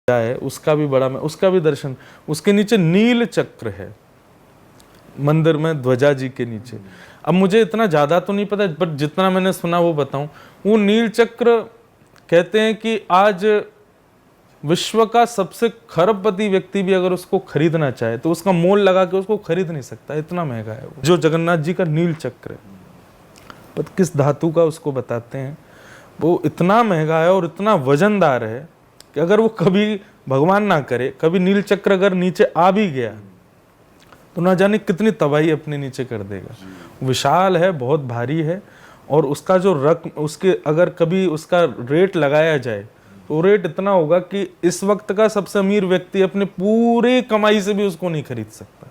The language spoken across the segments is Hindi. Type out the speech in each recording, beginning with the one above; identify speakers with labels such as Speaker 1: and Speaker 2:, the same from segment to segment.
Speaker 1: है उसका भी बड़ा में उसका भी दर्शन, उसके नीचे नील चक्र है मंदिर में ध्वजा जी के नीचे। अब मुझे इतना ज्यादा तो नहीं पता बट जितना मैंने सुना वो बताऊं। वो नील चक्र कहते हैं कि आज विश्व का सबसे खरबपति व्यक्ति भी अगर उसको खरीदना चाहे तो उसका मोल लगा के उसको खरीद नहीं सकता, इतना महंगा है वो। जो जगन्नाथ जी का नील चक्र है, पर किस धातु का उसको बताते हैं, वो इतना महंगा है और इतना वजनदार है कि अगर वो कभी भगवान ना करे कभी नील चक्र अगर नीचे आ भी गया तो ना जाने कितनी तबाही अपने नीचे कर देगा। विशाल है, बहुत भारी है, और उसका जो उसके अगर कभी उसका रेट लगाया जाए तो रेट इतना होगा कि इस वक्त का सबसे अमीर व्यक्ति अपने पूरे कमाई से भी उसको नहीं खरीद सकता,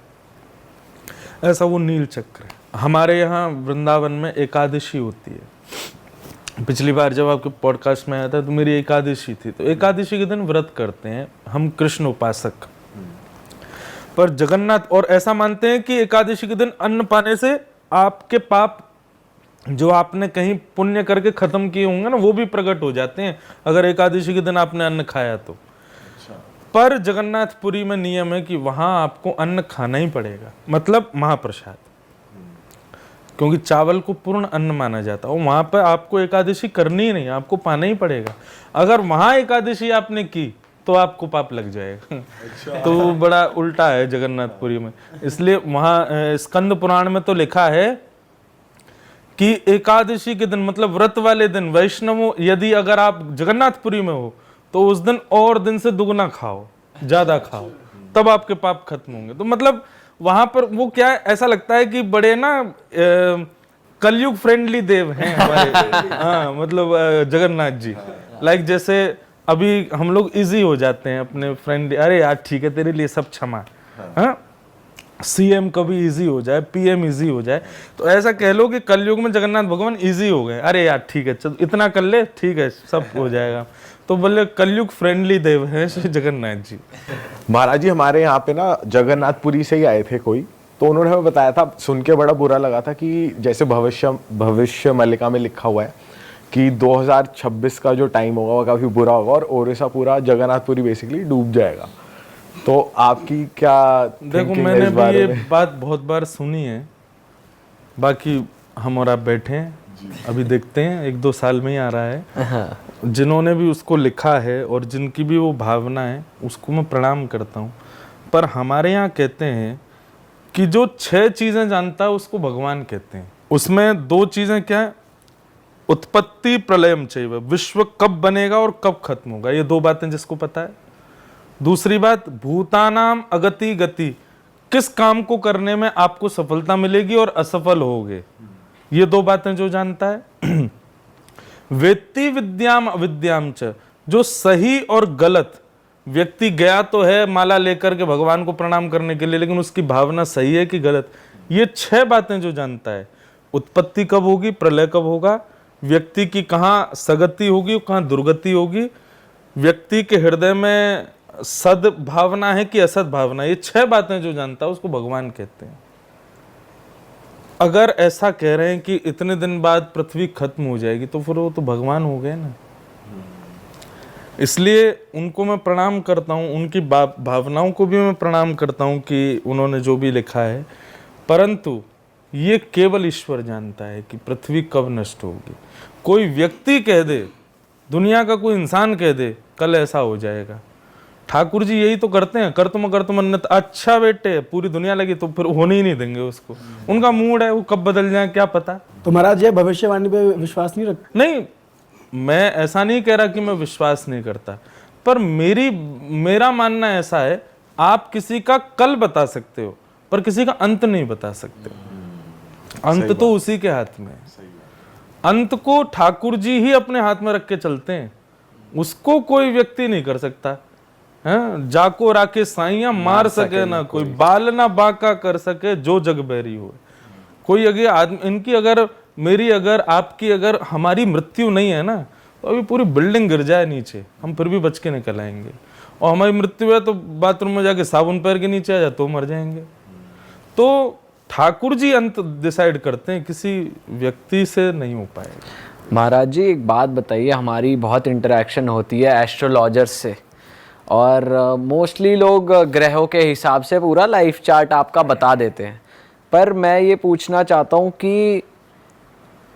Speaker 1: ऐसा वो नील चक्र है। हमारे यहाँ वृंदावन में एकादशी होती है। पिछली बार जब आपके पॉडकास्ट में आया था तो मेरी एकादशी थी, तो एकादशी के दिन व्रत करते हैं हम कृष्ण उपासक। पर जगन्नाथ और ऐसा मानते हैं कि एकादशी के दिन अन्न पाने से आपके पाप जो आपने कहीं पुण्य करके खत्म किए होंगे ना वो भी प्रकट हो जाते हैं अगर एकादशी के दिन आपने अन्न खाया तो। पर जगन्नाथपुरी में नियम है कि वहां आपको अन्न खाना ही पड़ेगा, मतलब महाप्रसाद, क्योंकि चावल को पूर्ण अन्न माना जाता है। वहां पर आपको एकादशी करनी ही नहीं, आपको पाना ही पड़ेगा। अगर वहां एकादशी आपने की तो आपको पाप लग जाएगा। तो बड़ा उल्टा है जगन्नाथपुरी में, इसलिए वहां स्कंद पुराण में तो लिखा है कि एकादशी के दिन मतलब व्रत वाले दिन वैष्णवों यदि अगर आप जगन्नाथपुरी में हो तो उस दिन और दिन से दुगना खाओ, ज्यादा खाओ, तब आपके पाप खत्म होंगे। तो मतलब वहां पर वो क्या है, ऐसा लगता है कि बड़े ना कलयुग फ्रेंडली देव हैं हमारे। हाँ मतलब जगन्नाथ जी लाइक जैसे अभी हम लोग इजी हो जाते हैं अपने फ्रेंड, अरे यार ठीक है तेरे लिए सब क्षमा, हाँ सीएम कभी इजी हो जाए, पीएम इजी हो जाए, तो ऐसा कह लो कि कलयुग में जगन्नाथ भगवान इजी हो गए। अरे यार ठीक है चल इतना कर ले, ठीक है सब हो जाएगा। तो बोले कलयुग फ्रेंडली देव है श्री जगन्नाथ जी।
Speaker 2: महाराज जी हमारे यहाँ पे ना जगन्नाथपुरी से ही आए थे कोई, तो उन्होंने हमें बताया था, सुन के बड़ा बुरा लगा था कि जैसे भविष्य मल्लिका में लिखा हुआ है कि 2026 का जो टाइम होगा वो काफी बुरा होगा और ओडिशा पूरा जगन्नाथपुरी बेसिकली डूब जाएगा। तो आपकी क्या
Speaker 1: देखो मैंने भी ये बात बहुत बार सुनी है, बाकी हम और आप बैठे हैं अभी देखते हैं 1-2 साल में ही आ रहा है। जिन्होंने भी उसको लिखा है और जिनकी भी वो भावना है उसको मैं प्रणाम करता हूँ। पर हमारे यहाँ कहते हैं कि जो 6 चीजें जानता है उसको भगवान कहते हैं। उसमें 2 चीजें क्या है, उत्पत्ति प्रलयम चैव, विश्व कब बनेगा और कब खत्म होगा, ये 2 बातें जिसको पता है। दूसरी बात भूतानाम अगति गति, किस काम को करने में आपको सफलता मिलेगी और असफल होगे, ये 2 बातें जो जानता है। वेत्ति विद्याम अविद्याम च, जो सही और गलत, व्यक्ति गया तो है माला लेकर के भगवान को प्रणाम करने के लिए लेकिन उसकी भावना सही है कि गलत, ये 6 बातें जो जानता है। उत्पत्ति कब होगी, प्रलय कब होगा, व्यक्ति की कहाँ सगति होगी कहाँ दुर्गति होगी, व्यक्ति के हृदय में सद भावना है कि असद भावना, ये 6 बातें जो जानता है उसको भगवान कहते हैं। अगर ऐसा कह रहे हैं कि इतने दिन बाद पृथ्वी खत्म हो जाएगी तो फिर वो तो भगवान हो गए ना। इसलिए उनको मैं प्रणाम करता हूँ, उनकी भावनाओं को भी मैं प्रणाम करता हूँ कि उन्होंने जो भी लिखा है। परंतु ये केवल ईश्वर जानता है कि पृथ्वी कब नष्ट होगी। कोई व्यक्ति कह दे, दुनिया का कोई इंसान कह दे कल ऐसा हो जाएगा, ठाकुर जी यही तो करते हैं, कर तुम मन्नत, अच्छा बेटे पूरी दुनिया लगी तो फिर होने ही नहीं देंगे उसको। उनका मूड है, वो कब बदल जाए क्या पता।
Speaker 3: तो महाराज ये भविष्यवाणी पे विश्वास नहीं रखते?
Speaker 1: नहीं, मैं ऐसा नहीं कह रहा कि मैं विश्वास नहीं करता, पर मेरा मानना ऐसा है, आप किसी का कल बता सकते हो पर किसी का अंत नहीं बता सकते। अंत तो उसी के हाथ में है। अंत को ठाकुर जी ही अपने हाथ में रख के चलते हैं, उसको कोई व्यक्ति नहीं कर सकता। जाको राके साइया मार सके ना कोई, बाल ना बाका कर सके जो जग बैरी हो। कोई अगर आदमी इनकी अगर मेरी अगर आपकी अगर हमारी मृत्यु नहीं है ना तो अभी पूरी बिल्डिंग गिर जाए नीचे हम फिर भी बच के निकल आएंगे, और हमारी मृत्यु है तो बाथरूम में जाके साबुन पैर के नीचे आ जाए तो मर जाएंगे। तो ठाकुर जी अंत डिसाइड करते हैं, किसी व्यक्ति से नहीं हो पाएगा।
Speaker 4: महाराज जी एक बात बताइए, हमारी बहुत इंटरेक्शन होती है एस्ट्रोलॉजर्स से, और मोस्टली लोग ग्रहों के हिसाब से पूरा लाइफ चार्ट आपका बता देते हैं, पर मैं ये पूछना चाहता हूँ कि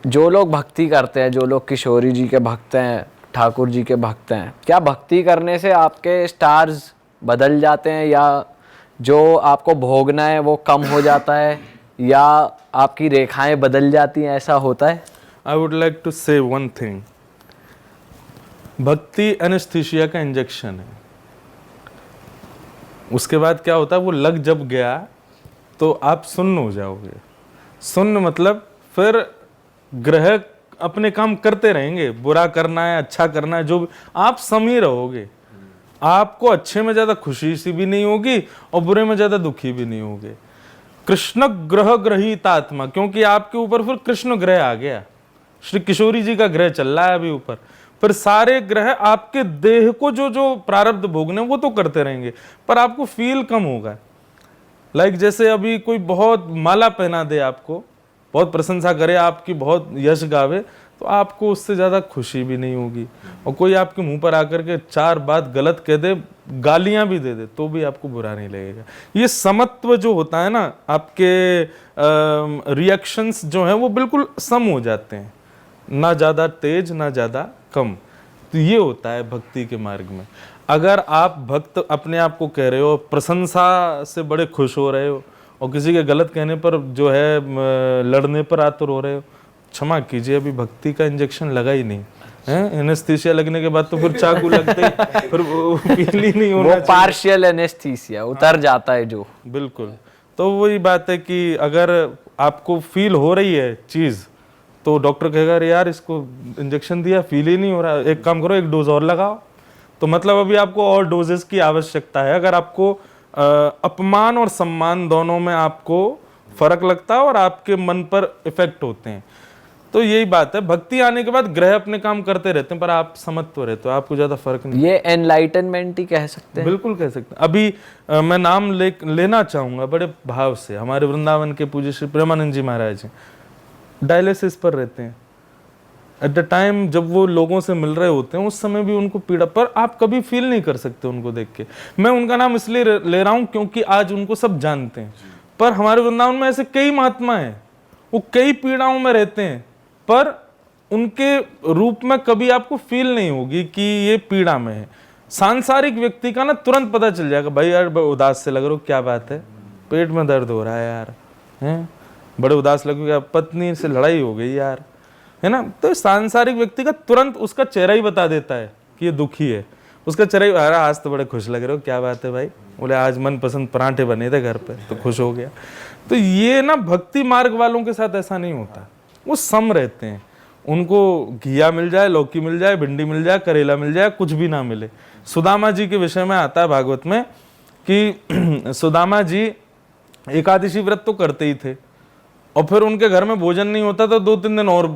Speaker 4: जो लोग भक्ति करते हैं, जो लोग किशोरी जी के भक्त हैं, ठाकुर जी के भक्त हैं, क्या भक्ति करने से आपके स्टार्स बदल जाते हैं, या जो आपको भोगना है वो कम हो जाता है, या आपकी रेखाएं बदल जाती हैं, ऐसा होता है?
Speaker 1: आई वुड लाइक टू से वन थिंग, भक्ति एनेस्थीसिया का इंजेक्शन है। उसके बाद क्या होता है, वो लग जब गया तो आप सुन्न हो जाओगे। सुन्न मतलब फिर ग्रह अपने काम करते रहेंगे, बुरा करना है, अच्छा करना है, जो भी, आप सम ही रहोगे। आपको अच्छे में ज्यादा खुशी सी भी नहीं होगी और बुरे में ज्यादा दुखी भी नहीं होगे। कृष्ण ग्रह ग्रहित आत्मा, क्योंकि आपके ऊपर फिर कृष्ण ग्रह आ गया, श्री किशोरी जी का ग्रह चल रहा है अभी ऊपर, फिर सारे ग्रह आपके देह को जो जो प्रारब्ध भोगने वो तो करते रहेंगे, पर आपको फील कम होगा। लाइक जैसे अभी कोई बहुत माला पहना दे, आपको बहुत प्रशंसा करे, आपकी बहुत यश गावे, तो आपको उससे ज्यादा खुशी भी नहीं होगी। और कोई आपके मुंह पर आकर के 4 बात गलत कह दे, गालियां भी दे दे, तो भी आपको बुरा नहीं लगेगा। ये समत्व जो होता है ना, आपके रिएक्शंस जो हैं वो बिल्कुल सम हो जाते हैं, ना ज्यादा तेज ना ज्यादा कम। तो ये होता है भक्ति के मार्ग में। अगर आप भक्त अपने आप को कह रहे हो, प्रशंसा से बड़े खुश हो रहे हो, और किसी के गलत कहने पर जो है लड़ने पर आतुर हो रहे हो, क्षमा कीजिए, अभी भक्ति का इंजेक्शन लगा ही नहीं है। एनेस्थीसिया लगने के बाद तो फिर चाकू लगते ही फिर वो फील ही नहीं होना,
Speaker 4: वो पार्शियल एनेस्थीसिया उतर जाता है जो।
Speaker 1: बिल्कुल। तो वही बात है कि अगर आपको फील हो रही है चीज, तो डॉक्टर कहेगा अरे यार इसको इंजेक्शन दिया, फील ही नहीं हो रहा, एक काम करो, 1 डोज और लगाओ। तो मतलब अभी आपको और डोजेस की आवश्यकता है। अगर आपको अपमान और सम्मान दोनों में आपको फर्क लगता है और आपके मन पर इफेक्ट होते हैं, तो यही बात है। भक्ति आने के बाद ग्रह अपने काम करते रहते हैं, पर आप समझते रहते हो, आपको ज्यादा फर्क नहीं।
Speaker 4: ये एनलाइटनमेंट ही कह सकते हैं।
Speaker 1: बिल्कुल कह सकते हैं। अभी मैं नाम लेना चाहूंगा बड़े भाव से, हमारे वृंदावन के पूज्य श्री प्रेमानंद जी महाराज जी डायलिसिस पर रहते हैं। एट द टाइम जब वो लोगों से मिल रहे होते हैं, उस समय भी उनको पीड़ा, पर आप कभी फील नहीं कर सकते उनको देख के। मैं उनका नाम इसलिए ले रहा हूं क्योंकि आज उनको सब जानते हैं, पर हमारे वृंदावन में ऐसे कई महात्मा हैं, वो कई पीड़ाओं में रहते हैं, पर उनके रूप में कभी आपको फील नहीं होगी कि ये पीड़ा में है। सांसारिक व्यक्ति का ना तुरंत पता चल जाएगा, भाई यार उदास से लग रहे हो, क्या बात है, पेट में दर्द हो रहा है यार, हैं बड़े उदास लगे, पत्नी से लड़ाई हो गई यार, है ना। तो सांसारिक व्यक्ति का तुरंत उसका चेहरा ही बता देता है कि ये दुखी है। उसका चेहरा ही, अरे आज तो बड़े खुश लग रहे हो, क्या बात है भाई, बोले आज मनपसंद पराठे बने थे घर पे तो खुश हो गया। तो ये ना भक्ति मार्ग वालों के साथ ऐसा नहीं होता, वो सम रहते हैं। उनको घिया मिल जाए, लौकी मिल जाए, भिंडी मिल जाए, करेला मिल जाए, कुछ भी ना मिले। सुदामा जी के विषय में आता है भागवत में कि सुदामा जी एकादशी व्रत तो करते ही थे, और फिर उनके घर में भोजन नहीं होता तो 2-3 दिन और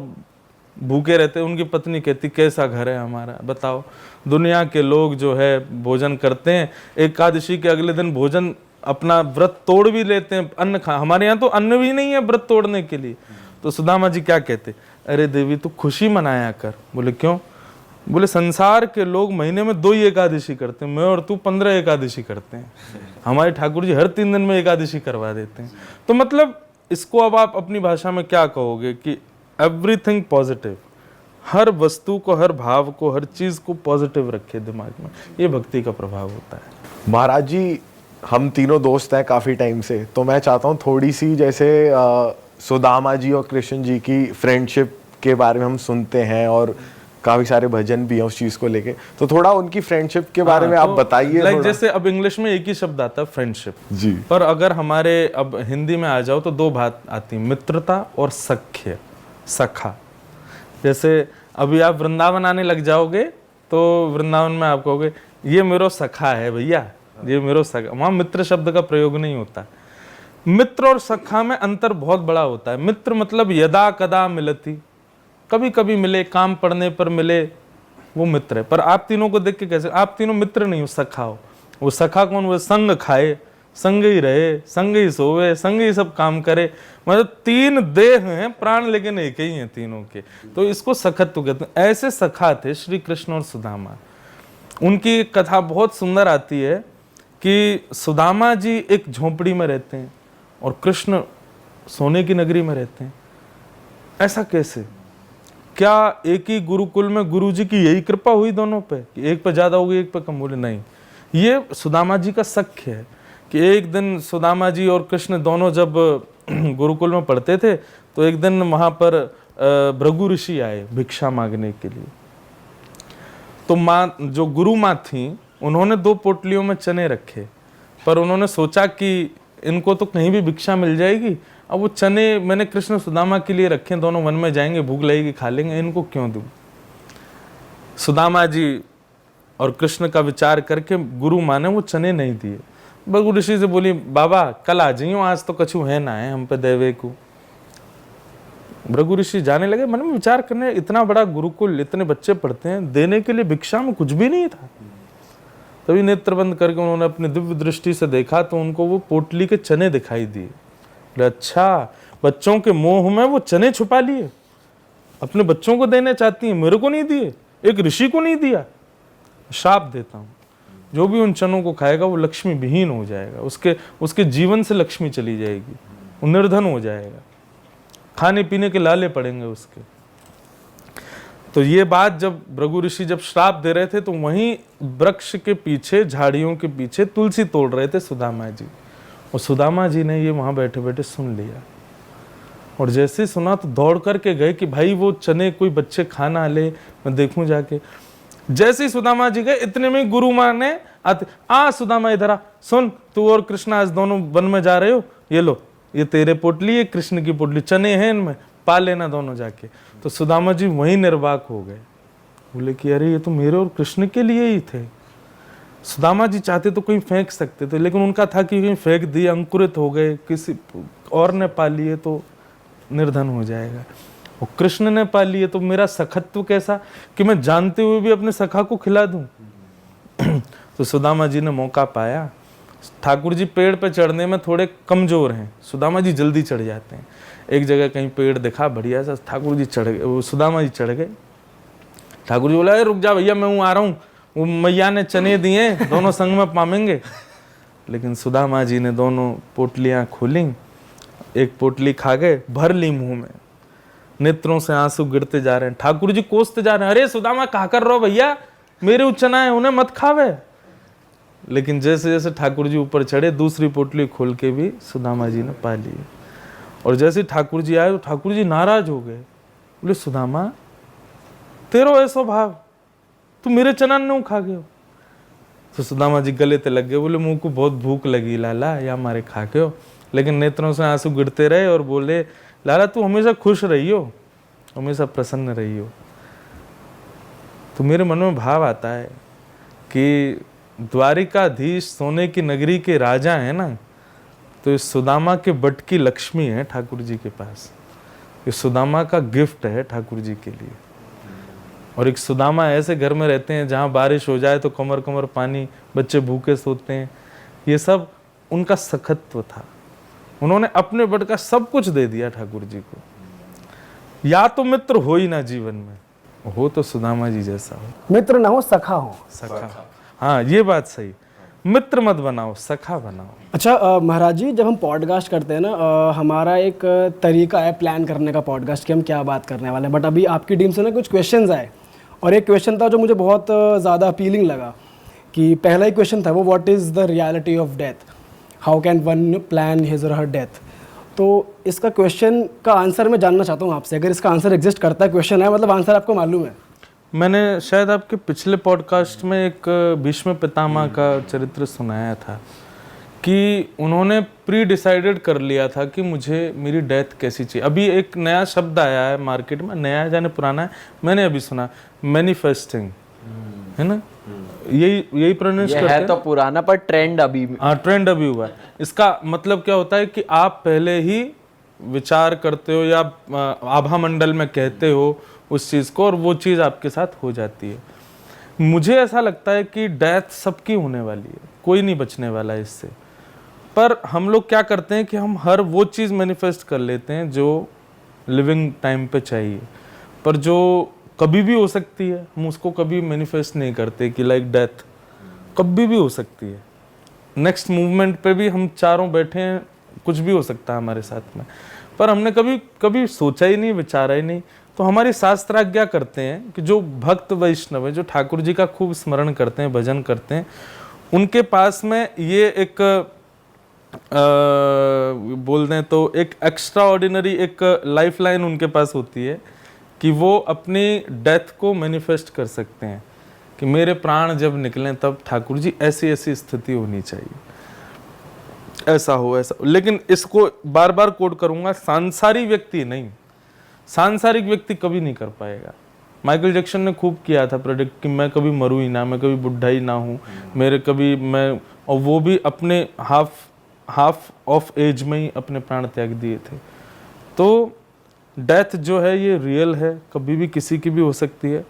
Speaker 1: भूखे रहते। उनकी पत्नी कहती कैसा घर है हमारा, बताओ, दुनिया के लोग जो है भोजन करते हैं, एकादशी के अगले दिन भोजन अपना व्रत तोड़ भी लेते हैं, अन्न खा, हमारे यहाँ तो अन्न भी नहीं है व्रत तोड़ने के लिए। तो सुदामा जी क्या कहते, अरे देवी तू खुशी मनाया कर। बोले क्यों? बोले संसार के लोग महीने में 2 ही एकादशी करते हैं, मैं और तू 15 एकादशी करते हैं, हमारे ठाकुर जी हर 3 दिन में एकादशी करवा देते हैं। तो मतलब इसको अब आप अपनी भाषा में क्या कहोगे कि एवरीथिंग पॉजिटिव, हर वस्तु को, हर भाव को, हर चीज को पॉजिटिव रखे दिमाग में, ये भक्ति का प्रभाव होता है।
Speaker 2: महाराज जी, हम तीनों दोस्त हैं काफ़ी टाइम से, तो मैं चाहता हूँ थोड़ी सी, जैसे सुदामा जी और कृष्ण जी की फ्रेंडशिप के बारे में हम सुनते हैं और काफ़ी सारे भजन भी हैं उस चीज़ को लेके, तो थोड़ा उनकी फ्रेंडशिप के बारे में आप बताइए।
Speaker 1: लाइक जैसे अब इंग्लिश में एक ही शब्द आता है फ्रेंडशिप
Speaker 2: जी,
Speaker 1: पर अगर हमारे अब हिंदी में आ जाओ तो 2 बात आती है, मित्रता और सख्य, सखा। जैसे अभी आप वृंदावन आने लग जाओगे तो वृंदावन में आप कहोगे ये मेरो सखा है भैया, ये मेरो सखा, वहां मित्र शब्द का प्रयोग नहीं होता। मित्र और सखा में अंतर बहुत बड़ा होता है। मित्र मतलब यदा कदा मिलती, कभी कभी मिले, काम पड़ने पर मिले, वो मित्र है। पर आप तीनों को देख के कैसे, आप तीनों मित्र नहीं हो, सखा हो। वो सखा कौन? वो संग खाए, संग ही रहे, संग ही सोवे, संग ही सब काम करे, मतलब 3 देह हैं प्राण लेकिन एक ही हैं तीनों के, तो इसको सखत्व कहते हैं। ऐसे सखा थे श्री कृष्ण और सुदामा। उनकी एक कथा बहुत सुंदर आती है कि सुदामा जी एक झोंपड़ी में रहते हैं और कृष्ण सोने की नगरी में रहते हैं। ऐसा कैसे? क्या एक ही गुरुकुल में गुरुजी की यही कृपा हुई दोनों पे कि एक पे ज्यादा होगी एक पे कम? बोले नहीं, ये सुदामा जी का सख्य है कि एक दिन सुदामा जी और कृष्ण दोनों जब गुरुकुल में पढ़ते थे तो एक दिन वहां पर भृगु ऋषि आए भिक्षा मांगने के लिए। तो माँ, जो गुरु माँ थी, उन्होंने 2 पोटलियों में चने रखे, पर उन्होंने सोचा कि इनको तो कहीं भी भिक्षा मिल जाएगी, अब वो चने मैंने कृष्ण सुदामा के लिए रखे, दोनों वन में जाएंगे, भूख लगेगी, खा लेंगे, इनको क्यों दूं? सुदामा जी और कृष्ण का विचार करके गुरु माँ ने वो चने नहीं दिए। भृगु ऋषि से बोली, बाबा कल आ जाइयो, आज तो कछु है ना है हम पे देवे को। भृगु ऋषि जाने लगे, मन में विचार करने, इतना बड़ा गुरुकुल, इतने बच्चे पढ़ते हैं, देने के लिए भिक्षा में कुछ भी नहीं था। तभी नेत्र बंद करके उन्होंने अपनी दिव्य दृष्टि से देखा तो उनको वो पोटली के चने दिखाई दिए। अच्छा, बच्चों के मोह में वो चने छुपा लिए, अपने बच्चों को देने चाहती हैं, मेरे को नहीं दिए, एक ऋषि को नहीं दिया। श्राप देता हूं, जो भी उन चनों को खाएगा वो लक्ष्मी विहीन हो जाएगा, उसके जीवन से लक्ष्मी चली जाएगी, वो निर्धन हो जाएगा, खाने पीने के लाले पड़ेंगे उसके। तो ये बात जब भृगु ऋषि जब श्राप दे रहे थे तो वहीं वृक्ष के पीछे, झाड़ियों के पीछे तुलसी तोड़ रहे थे सुदामा जी, और सुदामा जी ने ये वहां बैठे बैठे सुन लिया। और जैसे सुना तो दौड़ करके गए कि भाई वो चने कोई बच्चे खा ना ले, मैं देखूं जाके। जैसे ही सुदामा जी गए, इतने में गुरु माँ ने सुदामा इधर आ, सुन तू और कृष्ण आज दोनों वन में जा रहे हो, ये लो, ये तेरे पोटली, ये कृष्ण की पोटली, चने हैं इनमें, पा लेना दोनों जाके। तो सुदामा जी वहीं निर्वाक हो गए, बोले कि अरे ये तो मेरे और कृष्ण के लिए ही थे। सुदामा जी चाहते तो कहीं फेंक सकते थे, लेकिन उनका था कि कहीं फेंक दिए, अंकुरित हो गए, किसी और ने पा लिए तो निर्धन हो जाएगा, और कृष्ण ने पा लिए तो मेरा सखत्व कैसा कि मैं जानते हुए भी अपने सखा को खिला दूं। तो सुदामा जी ने मौका पाया। ठाकुर जी पेड़ पे चढ़ने में थोड़े कमजोर हैं, सुदामा जी जल्दी चढ़ जाते हैं। एक जगह कहीं पेड़ दिखा बढ़िया सा, ठाकुर जी चढ़ गए, वो सुदामा जी चढ़ गए। ठाकुर जी बोला, रुक जा भैया, मैं हूँ, आ रहा हूँ, वो मैया ने चने दिए, दोनों संग में पामेंगे। लेकिन सुदामा जी ने दोनों पोटलियां खोली, एक पोटली खा गए, भर ली मुंह में, नेत्रों से आंसू गिरते जा रहे हैं। ठाकुर जी कोसते जा रहे हैं, अरे सुदामा कहा कर रहे हो भैया, मेरे उच्चना है, उन्हें मत खावे। लेकिन जैसे जैसे ठाकुर जी ऊपर चढ़े, दूसरी पोटली खोल के भी सुदामा जी ने पा ली। और जैसे ठाकुर जी आए तो ठाकुर जी नाराज हो गए, बोले सुदामा तेरो ऐसो भाव, तू मेरे चना नहीं खा गए हो। तो सुदामा जी गले ते लग गए, बोले मुंह को बहुत भूख लगी लाला, या हमारे खा के हो। लेकिन नेत्रों से आंसू गिरते रहे और बोले, लाला तू हमेशा खुश रही हो, हमेशा प्रसन्न रही हो। तो मेरे मन में भाव आता है कि द्वारिकाधीश सोने की नगरी के राजा है ना, तो इस सुदामा के बट की लक्ष्मी है ठाकुर जी के पास, ये सुदामा का गिफ्ट है ठाकुर जी के लिए। और एक सुदामा ऐसे घर में रहते हैं जहाँ बारिश हो जाए तो कमर कमर पानी, बच्चे भूखे सोते हैं, ये सब उनका सखत्व था। उन्होंने अपने बट का सब कुछ दे दिया ठाकुर जी को। या तो मित्र हो ही ना जीवन में, हो तो सुदामा जी जैसा हो।
Speaker 3: मित्र ना हो, सखा हो।
Speaker 1: सखा, हाँ ये बात सही, मित्र मत बनाओ, सखा बनाओ।
Speaker 3: अच्छा महाराज जी, जब हम पॉडकास्ट करते हैं ना, हमारा एक तरीका है प्लान करने का पॉडकास्ट कि हम क्या बात करने वाले हैं। बट अभी आपकी टीम से ना कुछ क्वेश्चंस आए, और एक क्वेश्चन था जो मुझे बहुत ज़्यादा अपीलिंग लगा। कि पहला ही क्वेश्चन था वो, what is the reality of death, how can one plan his और हर डेथ। तो इसका क्वेश्चन का आंसर मैं जानना चाहता हूँ आपसे, अगर इसका आंसर एग्जिस्ट करता है, क्वेश्चन है मतलब आंसर आपको मालूम है।
Speaker 1: मैंने शायद आपके पिछले पॉडकास्ट में एक भीष्म पितामह का चरित्र सुनाया था कि उन्होंने प्री डिसाइडेड कर लिया था कि मुझे मेरी डेथ कैसी चाहिए। अभी एक नया शब्द आया है मार्केट में, नया है जाने पुराना है, मैंने अभी सुना, मैनिफेस्टिंग, है ना, यही प्रोनाउंस करते हैं।
Speaker 4: है तो पुराना पर ट्रेंड अभी,
Speaker 1: हाँ ट्रेंड अभी हुआ है। इसका मतलब क्या होता है कि आप पहले ही विचार करते हो या आभा मंडल में कहते हो उस चीज़ को, और वो चीज़ आपके साथ हो जाती है। मुझे ऐसा लगता है कि डेथ सबकी होने वाली है, कोई नहीं बचने वाला है इससे। पर हम लोग क्या करते हैं कि हम हर वो चीज़ मैनिफेस्ट कर लेते हैं जो लिविंग टाइम पे चाहिए, पर जो कभी भी हो सकती है, हम उसको कभी मैनिफेस्ट नहीं करते कि लाइक डेथ कभी भी हो सकती है। नेक्स्ट मूवमेंट पे भी हम चारों बैठे हैं, कुछ भी हो सकता है हमारे साथ में, पर हमने कभी कभी सोचा ही नहीं, विचारा ही नहीं। तो हमारे शास्त्र आज्ञा करते हैं कि जो भक्त वैष्णव है, जो ठाकुर जी का खूब स्मरण करते हैं, भजन करते हैं, उनके पास में ये एक बोल दें तो एक एक्स्ट्रा ऑर्डिनरी एक लाइफ लाइन उनके पास होती है कि वो अपनी डेथ को मैनिफेस्ट कर सकते हैं कि मेरे प्राण जब निकलें तब ठाकुर जी ऐसी ऐसी स्थिति होनी चाहिए, ऐसा हो ऐसा। लेकिन इसको बार बार कोट करूंगा, सांसारिक व्यक्ति नहीं, सांसारिक व्यक्ति कभी नहीं कर पाएगा। माइकल जैक्सन ने खूब किया था प्रेडिक्ट कि मैं कभी मरूं ही ना, मैं कभी बुढ़ा ही ना हूं, मेरे कभी मैं, और वो भी अपने हाफ ऑफ एज में ही अपने प्राण त्याग दिए थे। तो डेथ जो है ये रियल है, कभी भी किसी की भी हो सकती है।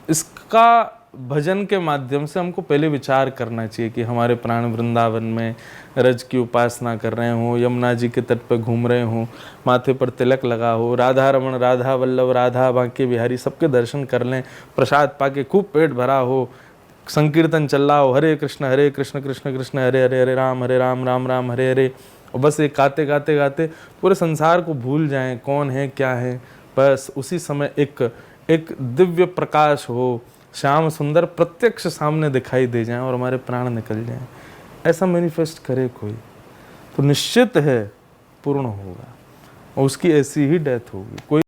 Speaker 1: इसका भजन के माध्यम से हमको पहले विचार करना चाहिए कि हमारे प्राण वृंदावन में रज की उपासना कर रहे हों, यमुना जी के तट पर घूम रहे हों, माथे पर तिलक लगा हो, राधा रमण, राधा वल्लभ, राधा बांके बिहारी सबके दर्शन कर लें, प्रसाद पाके खूब पेट भरा हो, संकीर्तन चल रहा हो, हरे कृष्ण कृष्ण कृष्ण हरे हरे, हरे राम राम राम हरे हरे, और बस ये गाते गाते गाते पूरे संसार को भूल जाएं कौन है क्या है। बस उसी समय एक दिव्य प्रकाश हो, श्याम सुंदर प्रत्यक्ष सामने दिखाई दे जाएं और हमारे प्राण निकल जाएं। ऐसा मैनिफेस्ट करे कोई तो निश्चित है पूर्ण होगा, और उसकी ऐसी ही डेथ होगी। कोई